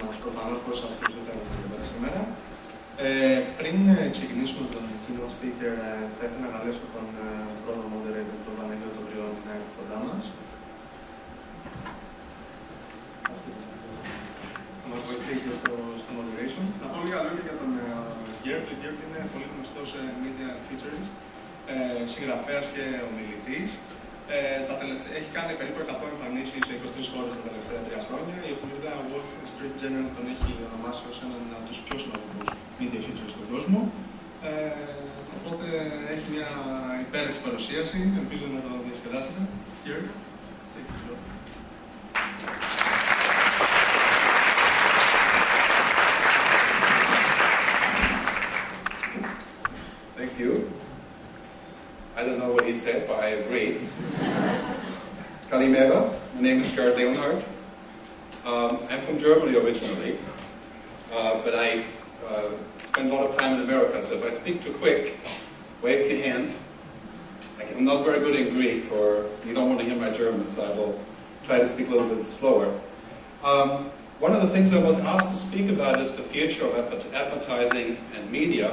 μας, προφανώς προς αυτούς δεν θέλουμε εδώ πέρα σήμερα. Πριν ξεκινήσουμε με τον keynote speaker, θα ήθελα να καλέσω τον πρώτο moderator, τον Παναγιώτο Τοβριώνη, να έρθει κοντά μας. Θα μας βοηθήσει στο moderation. Να πω λίγα λόγια για τον Gert. Ο Gert είναι πολύ γνωστός media futurist, συγγραφέας και ομιλητής. Έχει κάνει περίπου 100 εμφανίσεις σε 23 χώρες τα τελευταία 3 χρόνια. Η εφημερίδα Wall Street Journal τον έχει ονομάσει ως έναν από τους πιο σημαντικούς media futurists στον κόσμο. Οπότε έχει μια υπέροχη παρουσίαση. Ελπίζω να το διασκεδάσετε. Gert. Thank you. I don't know what he said, but I agree. Kalimera, my name is Gert Leonhardt. I'm from Germany originally, but I spend a lot of time in America, so if I speak too quick, wave your hand. I'm not very good in Greek, or you don't want to hear my German, so I will try to speak a little bit slower. One of the things I was asked to speak about is the future of advertising and media.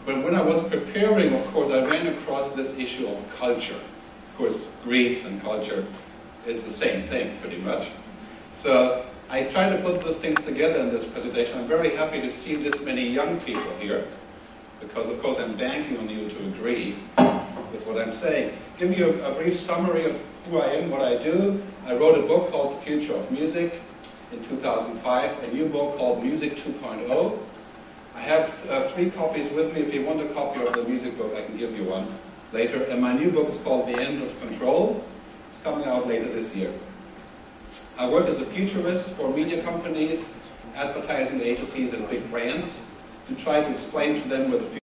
But when I was preparing, of course, I ran across this issue of culture. Of course, Greece and culture is the same thing, pretty much. So I tried to put those things together in this presentation. I'm very happy to see this many young people here, because, of course, I'm banking on you to agree with what I'm saying. Give you a brief summary of who I am, what I do. I wrote a book called The Future of Music in 2005, a new book called Music 2.0. I have 3 copies with me. If you want a copy of the music book, I can give you one later. And my new book is called The End of Control. It's coming out later this year. I work as a futurist for media companies, advertising agencies, and big brands to try to explain to them where the future